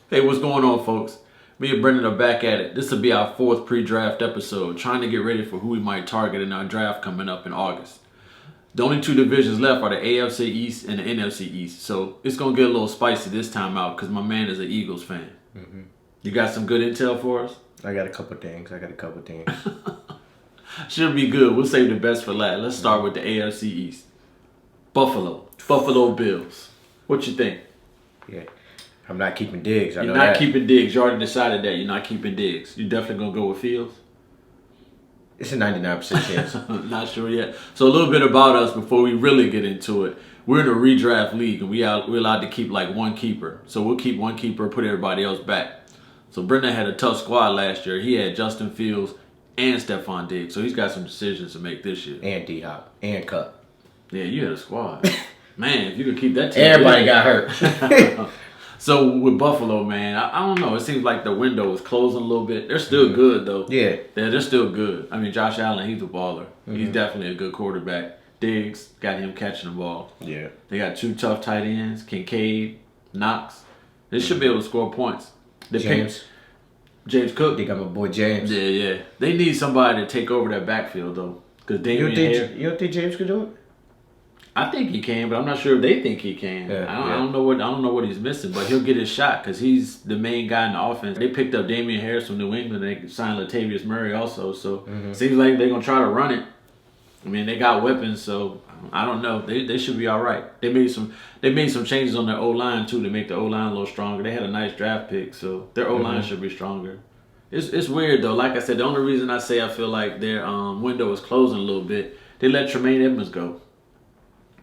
Hey, what's going on, folks? Me and Brendan are back at it. This will be our fourth pre-draft episode, trying to get ready for who we might target in our draft coming up in August. The only two divisions left are the AFC East and the NFC East, so it's going to get a little spicy this time out because my man is an Eagles fan. Mm-hmm. You got some good intel for us? I got a couple things. Should be good. We'll save the best for last. Let's start with the AFC East. Buffalo Bills. What you think? Yeah. I'm not keeping Diggs. You're not keeping Diggs. You already decided that you're not keeping Diggs. You definitely going to go with Fields? It's a 99% chance. Not sure yet. So a little bit about us before we really get into it. We're in a redraft league, and we're allowed to keep like one keeper. So we'll keep one keeper, put everybody else back. So Brendan had a tough squad last year. He had Justin Fields and Stephon Diggs. So he's got some decisions to make this year. And D-Hop. And Cup. Yeah, you had a squad. Man, if you could keep that team. Everybody got hurt. So with Buffalo, man, I don't know. It seems like the window is closing a little bit. They're still good, though. Yeah. They're still good. I mean, Josh Allen, he's a baller. Mm-hmm. He's definitely a good quarterback. Diggs got him catching the ball. Yeah. They got two tough tight ends, Kincaid, Knox. They should be able to score points. James Cook. They got my boy James. Yeah. They need somebody to take over that backfield, though. Because You don't think James could do it? I think he can, but I'm not sure if they think he can. Yeah, I don't know what he's missing, but he'll get his shot because he's the main guy in the offense. They picked up Damian Harris from New England. They signed Latavius Murray also, so seems like they're gonna try to run it. I mean, they got weapons, so I don't know. They should be all right. They made some changes on their O line too to make the O line a little stronger. They had a nice draft pick, so their O line should be stronger. It's weird though. Like I said, the only reason I say I feel like their window is closing a little bit, they let Tremaine Edmonds go.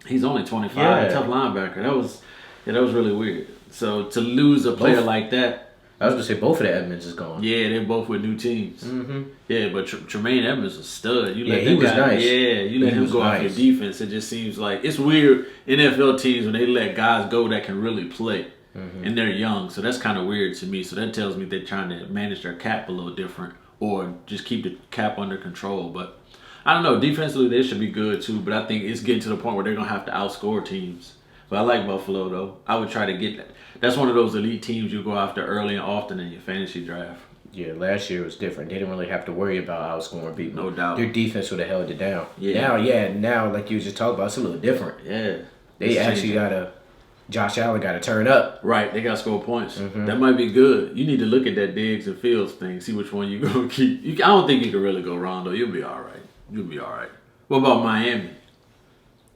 He's only 25, tough linebacker. That was really weird. So to lose a player like that, I was gonna say both of the Edmonds is gone. Yeah, they're both with new teams. Mm-hmm. Yeah, but Tremaine Edmonds was a stud. You let he was nice. Yeah, you let him go off your defense. It just seems like it's weird. NFL teams when they let guys go that can really play, and they're young. So that's kind of weird to me. So that tells me they're trying to manage their cap a little different, or just keep the cap under control. But I don't know. Defensively, they should be good too, but I think it's getting to the point where they're gonna have to outscore teams. But I like Buffalo though. I would try to get that. That's one of those elite teams you go after early and often in your fantasy draft. Yeah, last year was different. They didn't really have to worry about outscoring people. No doubt. Their defense would have held it down. Yeah. Now like you just talked about, it's a little different. Yeah. They actually Josh Allen got to turn up. Right, they got to score points. That might be good. You need to look at that Diggs and Fields thing, see which one you're going to keep. I don't think you can really go wrong though. You'll be all right. What about Miami?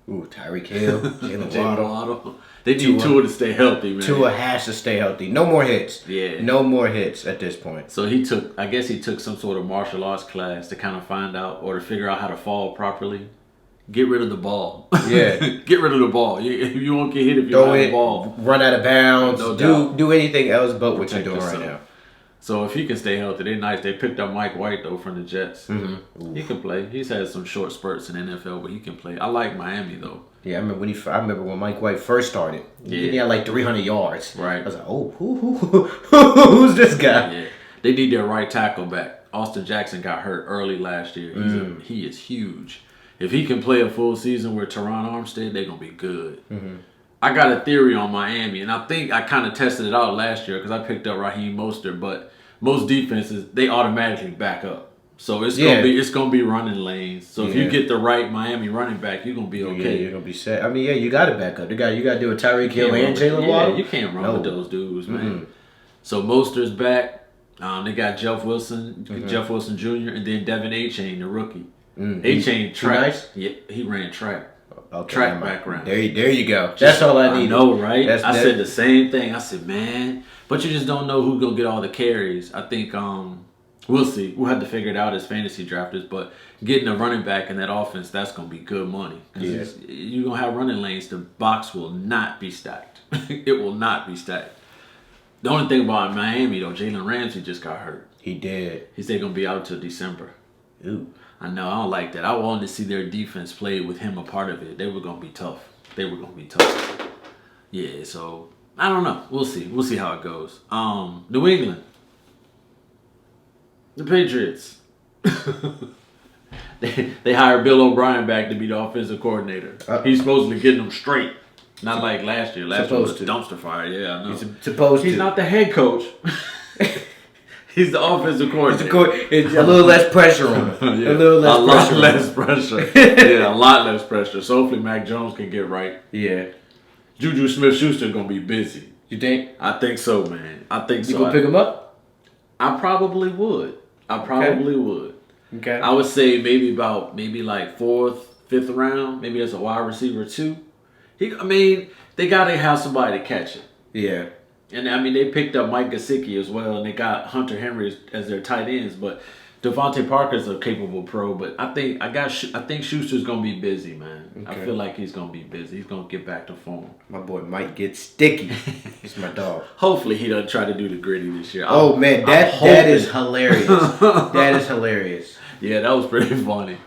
Ooh, Tyreek Hill, Jalen Waddle. They need Tua to stay healthy, man. Tua has to stay healthy. No more hits. Yeah. No more hits at this point. So he took some sort of martial arts class to kind of find out or to figure out how to fall properly. Get rid of the ball. Yeah. Get rid of the ball. You won't get hit if you have the ball. Run out of bounds. No do anything else but what you're doing right now. So if he can stay healthy, they're nice. They picked up Mike White, though, from the Jets. He can play. He's had some short spurts in the NFL, but he can play. I like Miami, though. Yeah, I remember when Mike White first started. Yeah. He had like 300 yards. Right. I was like, who's this guy? Yeah. They need their right tackle back. Austin Jackson got hurt early last year. He is huge. If he can play a full season with Teron Armstead, they're going to be good. I got a theory on Miami, and I think I kind of tested it out last year because I picked up Raheem Mostert, but most defenses, they automatically back up. So it's gonna be running lanes. So if you get the right Miami running back, you're gonna be okay. Yeah, you're gonna be set. I mean, you got to back up. You got to do a Tyreek Hill and Jalen Waddle. You can't run with those dudes, man. So Mostert's back. They got Jeff Wilson Jr. and then Devin A-Chain, the rookie. A-Chain track. Nice? Yeah, he ran track. Okay, track background. There you go. That's all I need. I know, right? I said the same thing. I said, man, but you just don't know who's gonna get all the carries. I think we'll see. We'll have to figure it out as fantasy drafters. But getting a running back in that offense, that's gonna be good money. You're gonna have running lanes. The box will not be stacked. It will not be stacked. The only thing about Miami though, Jalen Ramsey just got hurt. He did. He said gonna be out till December. Ooh. I know, I don't like that. I wanted to see their defense play with him a part of it. They were going to be tough. Yeah, so, I don't know. We'll see. We'll see how it goes. New England. The Patriots. they hired Bill O'Brien back to be the offensive coordinator. He's supposed to be getting them straight. Not like last year. Last year was a dumpster fire. Yeah, I know. He's not the head coach. He's the offensive coordinator. It's a little less pressure on him. Yeah. A lot less pressure. Yeah, a lot less pressure. So hopefully Mac Jones can get right. Yeah. Juju Smith-Schuster going to be busy. You think? I think so, man. I think so. You going to pick him up? I probably would. Okay. I would say maybe like 4th, 5th round. Maybe as a wide receiver too. They got to have somebody to catch it. Yeah. And they picked up Mike Gesicki as well, and they got Hunter Henry as their tight ends. But Devontae Parker's a capable pro. But I think Schuster's gonna be busy, man. Okay. I feel like he's gonna be busy. He's gonna get back to form. My boy might get sticky. He's my dog. Hopefully he doesn't try to do the gritty this year. That is hilarious. That is hilarious. Yeah, that was pretty funny.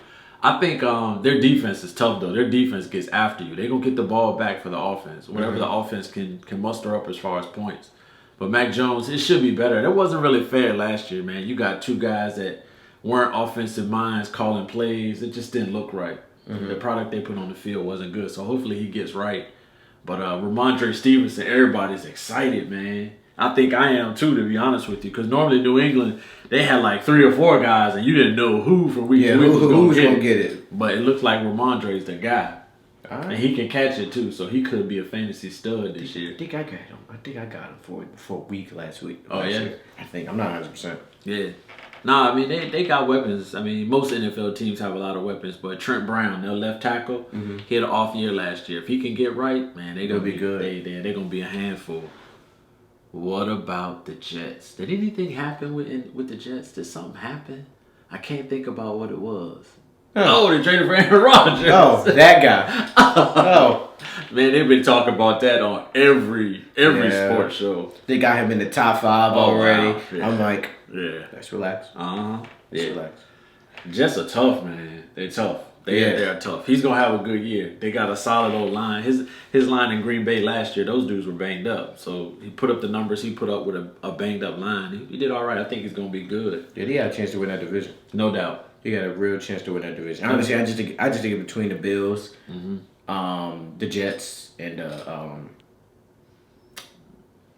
I think their defense is tough, though. Their defense gets after you. They're going to get the ball back for the offense, whatever the offense can muster up as far as points. But Mac Jones, it should be better. That wasn't really fair last year, man. You got 2 guys that weren't offensive minds calling plays. It just didn't look right. The product they put on the field wasn't good. So hopefully he gets right. But Ramondre Stevenson, everybody's excited, man. I think I am too, to be honest with you, because normally New England, they had like 3 or 4 guys, and you didn't know who from week to week was going to get it. But it looks like Ramondre's the guy, and he can catch it too, so he could be a fantasy stud this year. I think I got him for a week last week. Oh yeah, year. I think I'm not 100%. Yeah. Nah, they got weapons. Most NFL teams have a lot of weapons, but Trent Brown, their left tackle, he had an off year last year. If he can get right, man, they're gonna be good. They're gonna be a handful. What about the Jets? Did anything happen with the Jets? Did something happen? I can't think about what it was. Oh, they traded for Aaron Rodgers. Oh, that guy. Oh. Man, they've been talking about that on every sports show. They got him in the top 5 already. Wow. Yeah. I'm like, let's relax. Let's relax. Jets are tough, man. They're tough. They are tough. He's gonna have a good year. They got a solid old line. His line in Green Bay last year, those dudes were banged up. So he put up the numbers he put up with a banged up line. He did all right. I think he's gonna be good. Yeah, he had a chance to win that division. No doubt. He got a real chance to win that division. Honestly, I just think it between the Bills, the Jets, and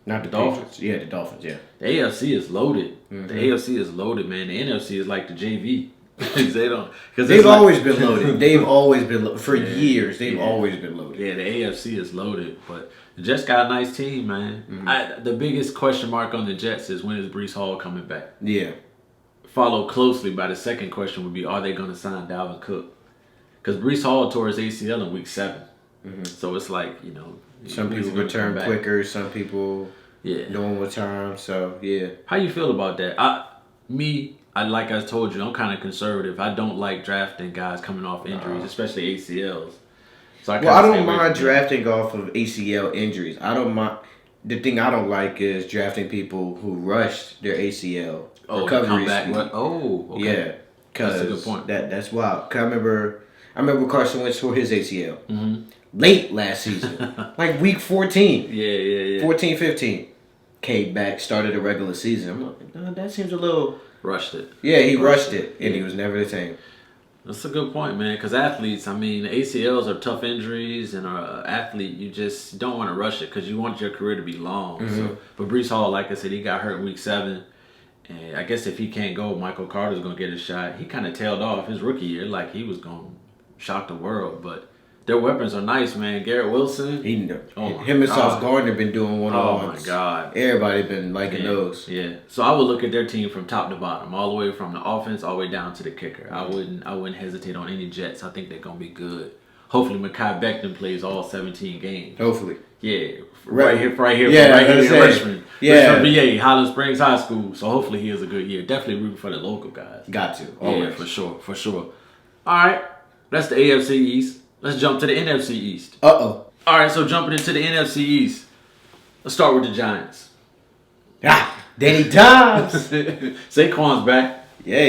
not the Dolphins. Yeah, the Dolphins. Yeah. The AFC is loaded. The AFC is loaded, man. The NFC is like the JV. They've always been loaded. They've always been loaded. For years. They've always been loaded. Yeah, the AFC is loaded, but the Jets got a nice team, man. The biggest question mark on the Jets is when is Breece Hall coming back? Yeah. Followed closely by the second question would be, are they going to sign Dalvin Cook? Because Breece Hall tore his ACL in week 7. So it's like, some people return quicker, some people don't return. So, yeah. How you feel about that? Like I told you, I'm kind of conservative. I don't like drafting guys coming off injuries, especially ACLs. So I don't mind drafting off of ACL injuries. I don't mind. The thing I don't like is drafting people who rushed their ACL recovery. Okay. Yeah, that's a good point. That's wild. 'Cause I remember Carson Wentz tore his ACL late last season, like week 14. Yeah. 14, 15. Came back, started a regular season. I'm like, no, that seems a little. Rushed it. Yeah, he rushed it, and he was never the same. That's a good point, man. Because athletes, ACLs are tough injuries, and an athlete, you just don't want to rush it because you want your career to be long. So, but Breece Hall, like I said, he got hurt in week 7, and I guess if he can't go, Michael Carter's gonna get a shot. He kind of tailed off his rookie year, like he was gonna shock the world, but. Their weapons are nice, man. Garrett Wilson. Him and Sauce Gardner been doing one-on-ones. Oh, my God. Everybody been liking those. Yeah. So I would look at their team from top to bottom, all the way from the offense all the way down to the kicker. I wouldn't hesitate on any Jets. I think they're going to be good. Hopefully, Mekhi Becton plays all 17 games. Hopefully. Yeah. Right here in Richmond. Yeah. Richmond, VA, Highland Springs High School. So hopefully he has a good year. Definitely rooting for the local guys. Got to. Always. Yeah, for sure. All right. That's the AFC East. Let's jump to the NFC East. Uh-oh. All right, so jumping into the NFC East. Let's start with the Giants. Danny Dimes. Saquon's back. Yeah,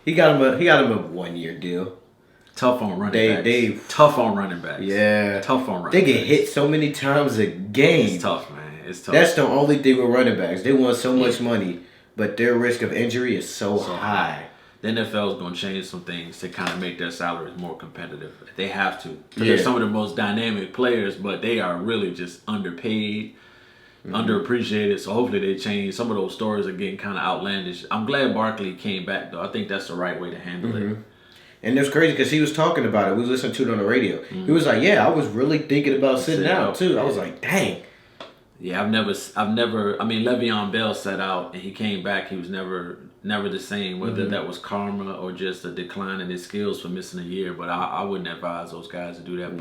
he got him a 1-year deal. Tough on running backs. Tough on running backs. Yeah. Tough on running backs. They get hit so many times a game. It's tough, man. It's tough. That's the only thing with running backs. They want so much money, but their risk of injury is so high. the NFL is going to change some things to kind of make their salaries more competitive. They have to. Because they're some of the most dynamic players, but they are really just underpaid, underappreciated. So hopefully they change. Some of those stories are getting kind of outlandish. I'm glad Barkley came back, though. I think that's the right way to handle it. And it's crazy because he was talking about it. We listened to it on the radio. He was like, "Yeah, I was really thinking about sitting out too." I was like, "Dang." Yeah, I've never. I mean, Le'Veon Bell sat out and he came back. He was never the same. Whether that was karma or just a decline in his skills for missing a year. But I wouldn't advise those guys to do that.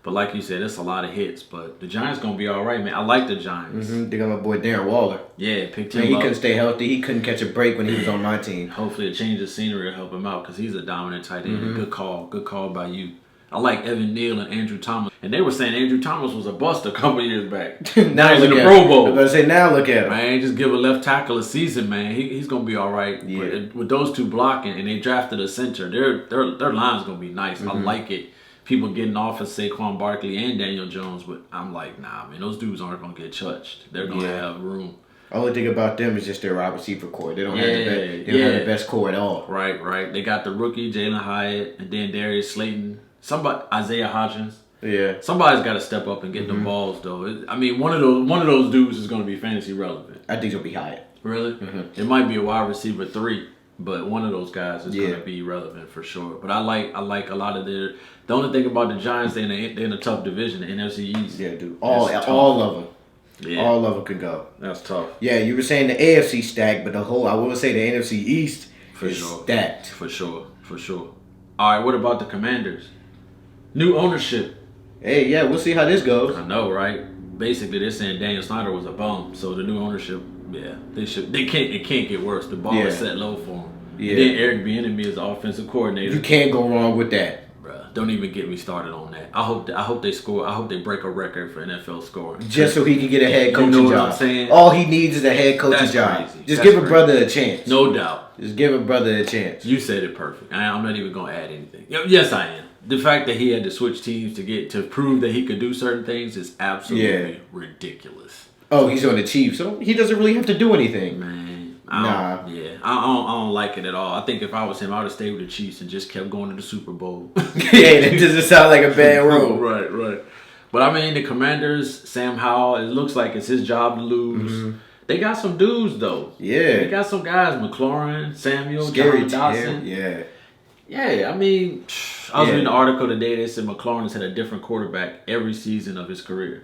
But like you said, it's a lot of hits. But the Giants gonna be all right, man. I like the Giants. They got my boy Darren Waller. Yeah, picked him up. He couldn't stay healthy. He couldn't catch a break when he was on my team. Hopefully, a change of scenery will help him out because he's a dominant tight end. Good call by you. I like Evan Neal and Andrew Thomas. And they were saying Andrew Thomas was a bust a couple years back. Now he's in the Pro Bowl. I was about to say, now look at him. Man, just give a left tackle a season, man. He's going to be all right. Yeah. But with those two blocking, and they drafted a center, their line's going to be nice. I like it. People getting off of Saquon Barkley and Daniel Jones, but I'm like, nah, man, those dudes aren't going to get touched. They're going to have room. Only thing about them is just their wide receiver core. They don't have the best core at all. Right. They got the rookie, Jalen Hyatt, and then Darius Slayton. Isaiah Hodgins. Yeah. Somebody's got to step up and get them balls, though. I mean, one of those dudes is going to be fantasy relevant. I think it'll be Hyatt. Really? It might be a wide receiver 3, but one of those guys is going to be relevant for sure. But I like a lot of their. The only thing about the Giants, they're in a tough division, the NFC East. Yeah, dude. All of them. Yeah. All of them could go. That's tough. Yeah, you were saying the AFC stacked, but I will say the NFC East is stacked. For sure. All right, what about the Commanders? New ownership. Hey, yeah, we'll see how this goes. I know, right? Basically, they're saying Daniel Snyder was a bum, so the new ownership, it can't get worse. The bar is set low for him. Yeah. And then Eric Bieniemy is the offensive coordinator. You can't go wrong with that. Bruh, don't even get me started on that. I hope they score. I hope they break a record for NFL scoring. Just so he can get a head coaching job. You know what I'm saying? All he needs is a head coaching job. Crazy. Just give a brother a chance. No doubt. Just give a brother a chance. You said it perfect. I'm not even going to add anything. Yes, I am. The fact that he had to switch teams to prove that he could do certain things is absolutely ridiculous. Oh, he's on the Chiefs, so he doesn't really have to do anything. Man, I don't like it at all. I think if I was him, I would have stayed with the Chiefs and just kept going to the Super Bowl. Yeah, that doesn't sound like a bad rule. Right. But I mean, the Commanders, Sam Howell, it looks like it's his job to lose. They got some dudes though. Yeah, they got some guys: McLaurin, Samuel, John Dotson. Yeah. Yeah, I mean, I was reading an article today that said McLaurin has had a different quarterback every season of his career.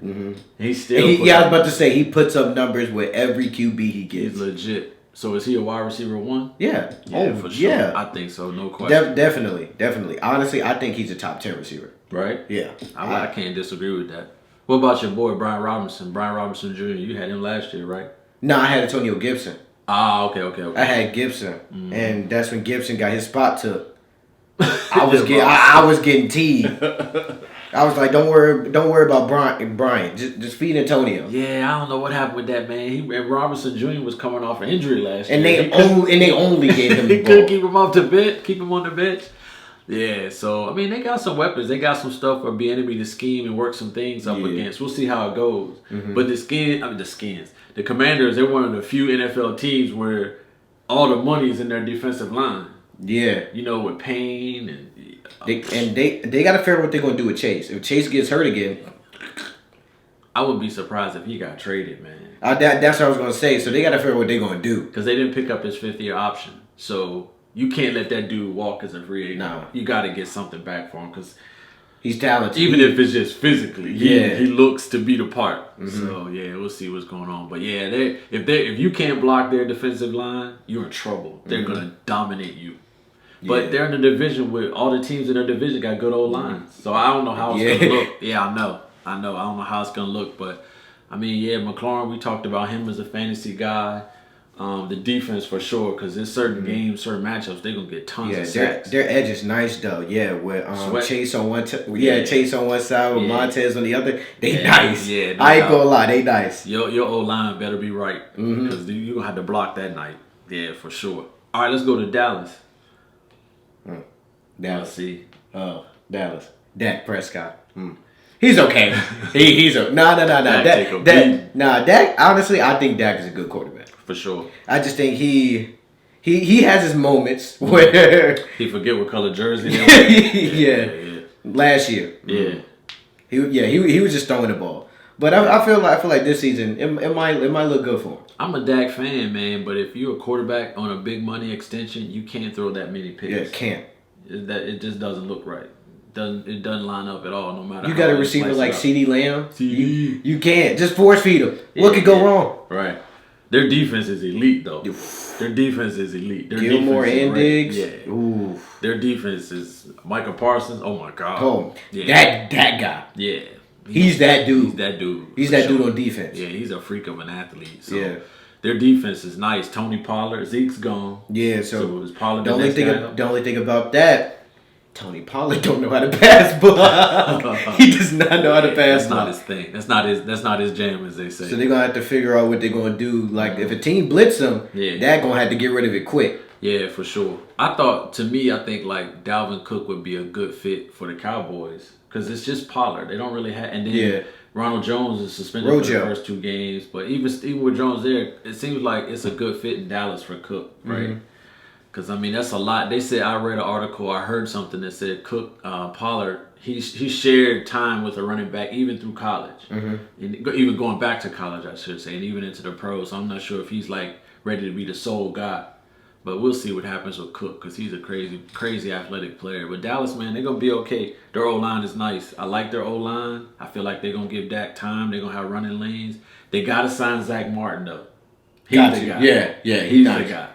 He's still. I was about to say he puts up numbers with every QB he gets. He's legit. So is he a wide receiver 1? Yeah. For sure. Yeah. I think so. No question. Definitely. Honestly, I think he's a top 10 receiver. Right? Yeah. I can't disagree with that. What about your boy Brian Robinson? Brian Robinson Jr. You had him last year, right? No, I had Antonio Gibson. Okay. I had Gibson, and that's when Gibson got his spot took. I was getting teed. I was like, don't worry about Brian. Just feed Antonio. Yeah, I don't know what happened with that, man. Robinson Jr. was coming off an injury last year. And they only gave him the He ball. couldn't keep him off the bench, keep him on the bench. Yeah, so I mean they got some weapons. They got some stuff for Bieniemy to scheme and work some things up against. We'll see how it goes. But the Commanders, they're one of the few NFL teams where all the money is in their defensive line. Yeah, with Payne and they got to figure out what they're gonna do with Chase. If Chase gets hurt again, I wouldn't be surprised if he got traded, man. That's what I was gonna say. So they got to figure out what they're gonna do because they didn't pick up his 5th-year option. So you can't let that dude walk as a free agent. No, you got to get something back for him because he's talented. Even if it's just physically, he looks to be the part. So we'll see what's going on. But if you can't block their defensive line, you're in trouble. They're gonna dominate you. But they're in the division with all the teams in their division got good old lines. So I don't know how it's gonna look. Yeah, I know. I don't know how it's gonna look. But I mean, McLaurin. We talked about him as a fantasy guy. The defense for sure, because there's certain games, certain matchups, they're gonna get tons of sacks. Their edge is nice though. Yeah, with Chase on one, Chase on one side with Montez on the other. They nice. Yeah, I ain't gonna lie, they nice. Your O line better be right because you're gonna have to block that night. Yeah, for sure. All right, let's go to Dallas. Dallas. See. Dallas. Dak Prescott. He's okay. He's a Dak. Honestly, I think Dak is a good quarterback for sure. I just think he he has his moments where he forget what color jersey they wear. yeah. Last year. Yeah. He was just throwing the ball. But I feel like this season it might look good for him. I'm a Dak fan, man, but if you're a quarterback on a big money extension, you can't throw that many picks. Yeah, can't. It just doesn't look right. It doesn't line up at all. No matter. You got a receiver like CeeDee Lamb. CD. You can't just force feed him. What could go wrong? Right. Their defense is elite, though. Their defense is elite. Their Gilmore defense and Diggs. Yeah. Ooh. Their defense is Micah Parsons. Oh my God. Oh, that guy. Yeah. He's that dude. He's that dude. He's that dude on defense. Yeah, he's a freak of an athlete. So their defense is nice. Tony Pollard, Zeke's gone. Yeah, so is Pollard the only thing about that, Tony Pollard don't know how to pass block. He does not know how to pass block. That's not his thing. That's not his jam, as they say. So they're gonna have to figure out what they're gonna do. Like if a team blitz them, they're gonna have to get rid of it quick. Yeah, for sure. I think like Dalvin Cook would be a good fit for the Cowboys because it's just Pollard. They don't really have, and then Ronald Jones is suspended for the first 2 games. But even with Jones there, it seems like it's a good fit in Dallas for Cook, right? Because I mean that's a lot. They said I read an article, I heard something that said Cook, Pollard, he shared time with a running back even through college, and even going back to college, I should say, and even into the pros. So I'm not sure if he's like ready to be the sole guy. But we'll see what happens with Cook because he's a crazy athletic player. But Dallas, man, they're going to be okay. Their O-line is nice. I like their O-line. I feel like they're going to give Dak time. They're going to have running lanes. They got to sign Zach Martin, though. He's the guy. Yeah, he's the guy.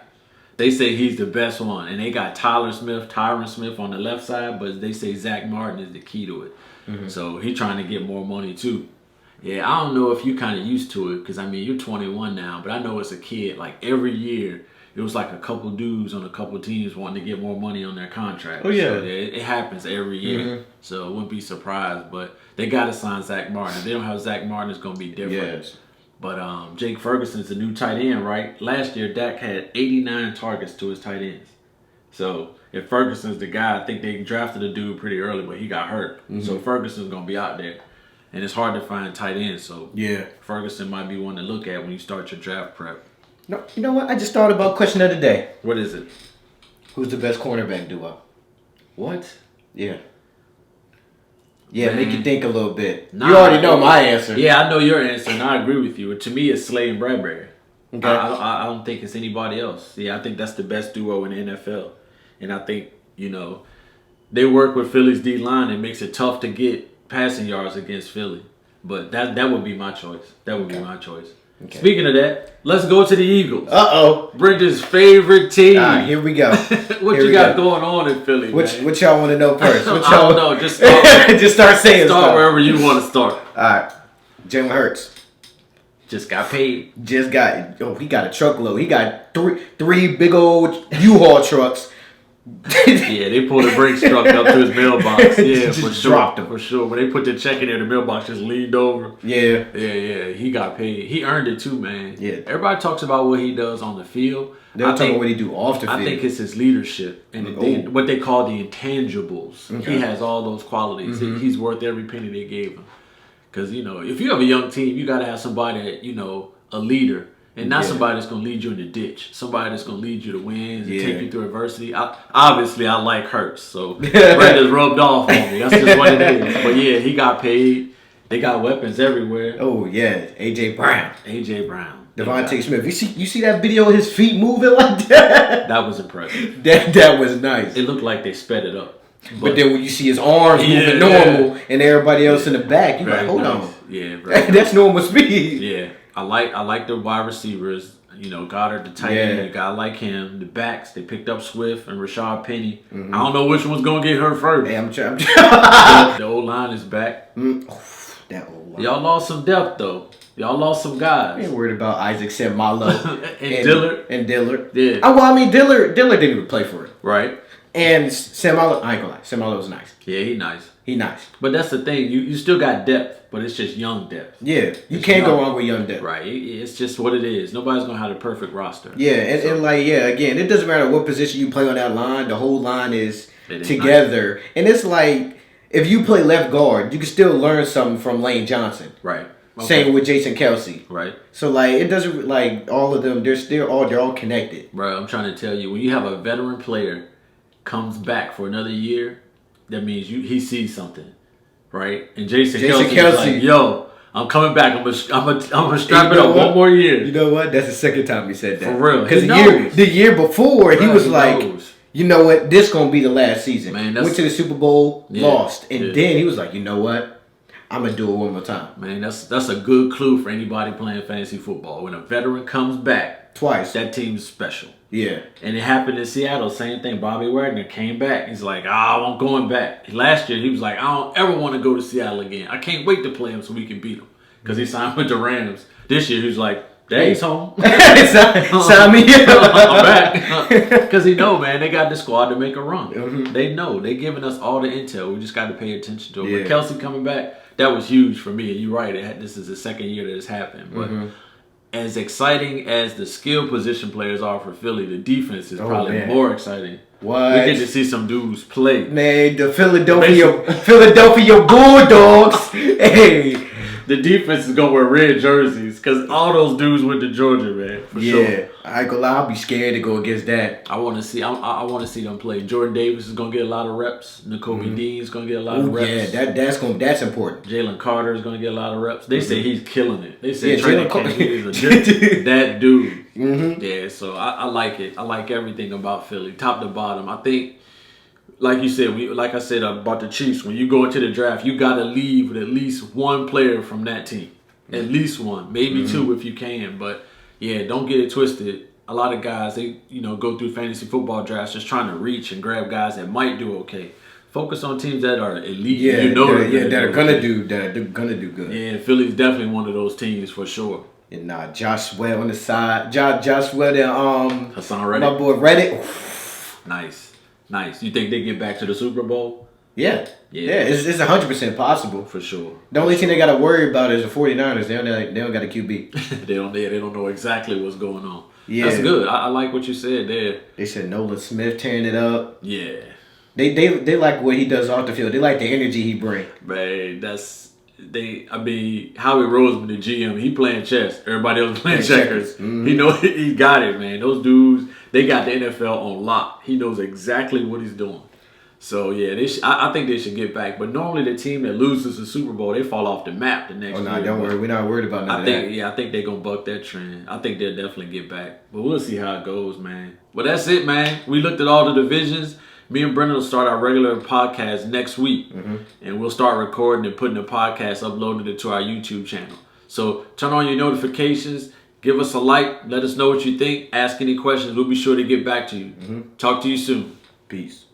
They say he's the best one. And they got Tyron Smith on the left side, but they say Zach Martin is the key to it. So he's trying to get more money, too. Yeah, I don't know if you kind of used to it because, I mean, you're 21 now. But I know as a kid, like every year, it was like a couple dudes on a couple teams wanting to get more money on their contract. Oh, yeah. So it happens every year. So I wouldn't be surprised. But they got to sign Zach Martin. If they don't have Zach Martin, it's going to be different. Yes. But Jake Ferguson's the new tight end, right? Last year, Dak had 89 targets to his tight ends. So if Ferguson's the guy, I think they drafted a dude pretty early, but he got hurt. So Ferguson's going to be out there. And it's hard to find tight ends. So Ferguson might be one to look at when you start your draft prep. No, you know what? I just thought about question of the day. What is it? Who's the best cornerback duo? What? Yeah. Yeah, Man. Make you think a little bit. You already know my answer. Yeah, I know your answer, and I agree with you. To me, it's Slay and Bradbury. Okay. I don't think it's anybody else. Yeah, I think that's the best duo in the NFL. And I think, they work with Philly's D-line. It makes it tough to get passing yards against Philly. But that would be my choice. That would be my choice. Okay. Speaking of that, let's go to the Eagles. Brendan's favorite team. All right, here we go. What you got going on in Philly, man? What y'all want to know first? I don't know. Just start. Just start saying Start stuff. wherever you want to start. All right. Jalen Hurts. Just got paid. He got a truckload. He got three big old U-Haul trucks. Yeah, they pulled the brakes truck up to his mailbox. Yeah, just for sure. dropped him. For sure. When they put the check in there, the mailbox just leaned over. Yeah. Yeah. He got paid. He earned it too, man. Yeah. Everybody talks about what he does on the field. They're talking about what he do off the field. I think it's his leadership and what they call the intangibles. Okay. He has all those qualities. He's worth every penny they gave him. Because, if you have a young team, you got to have somebody that, a leader. And not somebody that's going to lead you in the ditch. Somebody that's going to lead you to wins and take you through adversity. Obviously, I like Hurts. So, Brenda's rubbed off on me. That's just what it is. But, yeah, he got paid. They got weapons everywhere. Oh, yeah. A.J. Brown. Devontae Smith. You see that video of his feet moving like that? That was impressive. That was nice. It looked like they sped it up. But then when you see his arms moving normal and everybody else in the back, you're like, hold on. Yeah, that's normal speed. Yeah. I like the wide receivers. Goddard, the tight end, a guy like him. The backs, they picked up Swift and Rashad Penny. I don't know which one's gonna get hurt first. Hey, I'm The old line is back. That old line. Y'all lost some depth though. Y'all lost some guys. I ain't worried about Isaac Seumalo and Dillard. Yeah. Dillard didn't even play for it. Right. And Seumalo, I ain't gonna lie, Seumalo was nice. Yeah, he nice. He nice. But that's the thing. You still got depth, but it's just young depth. Yeah, you can't go wrong with young depth. Right. It's just what it is. Nobody's going to have the perfect roster. Yeah, again, it doesn't matter what position you play on that line. The whole line is together. Nice. And it's like, if you play left guard, you can still learn something from Lane Johnson. Right. Okay. Same with Jason Kelsey. Right. So like it doesn't like all of them. They're all connected. Bro, I'm trying to tell you, when you have a veteran player comes back for another year, that means he sees something, right? And Jason Kelsey is like, yo, I'm coming back. I'm gonna strap it up one more year. You know what? That's the second time he said that. For real. Because the year before, he was like, you know what? This gonna be the last season. Man, went to the Super Bowl, lost, and then he was like, you know what? I'm gonna do it one more time. Man, that's a good clue for anybody playing fantasy football. When a veteran comes back twice, that team's special. Yeah. And it happened in Seattle. Same thing. Bobby Wagner came back. He's like, I'm going back. Last year, he was like, I don't ever want to go to Seattle again. I can't wait to play him so we can beat him. Because he signed with the Rams. This year, he was like, Daddy's home. Sign me up. I'm back. Because he know, man, they got the squad to make a run. Mm-hmm. They know. They giving us all the intel. We just got to pay attention to it. Yeah. But Kelsey coming back, that was huge for me. And you're right. This is the second year that it's happened. But as exciting as the skill position players are for Philly, the defense is probably more exciting. What? We get to see some dudes play. Man, the Philadelphia Bulldogs. Hey. The defense is gonna wear red jerseys because all those dudes went to Georgia, man. For sure. Yeah, I ain't gonna lie, I'll be scared to go against that. I want to see. I want to see them play. Jordan Davis is gonna get a lot of reps. Nakobe Dean is gonna get a lot of reps. Yeah, that's important. Jalen Carter is gonna get a lot of reps. They say he's killing it. They say training camp is that dude. Yeah, so I like it. I like everything about Philly, top to bottom. I think. Like you said, like I said about the Chiefs, when you go into the draft, you got to leave with at least one player from that team. At least one, maybe two if you can. But yeah, don't get it twisted. A lot of guys, they go through fantasy football drafts just trying to reach and grab guys that might do okay. Focus on teams that are elite. Yeah, that are gonna do good. Yeah, Philly's definitely one of those teams for sure. And Josh Sweat on the side, Josh Sweat and Hassan Reddick. My boy Reddick. Nice. You think they get back to the Super Bowl? Yeah. It's 100% possible. For sure. The only thing they got to worry about is the 49ers. They don't got a QB. they don't know exactly what's going on. Yeah. That's good. I like what you said there. They said Nolan Smith tearing it up. Yeah. They like what he does off the field. They like the energy he brings. Man, Howie Roseman, the GM, he playing chess. Everybody else playing checkers. He got it, man. Those dudes, they got the NFL on lock. He knows exactly what he's doing. So yeah, I think they should get back. But normally the team that loses the Super Bowl, they fall off the map the next year. Oh no, don't worry. We're not worried about none of that. I think they're gonna buck that trend. I think they'll definitely get back. But we'll see how it goes, man. But that's it, man. We looked at all the divisions. Me and Brendan will start our regular podcast next week. And we'll start recording and putting the podcast, uploading it to our YouTube channel. So turn on your notifications. Give us a like. Let us know what you think. Ask any questions. We'll be sure to get back to you. Talk to you soon. Peace.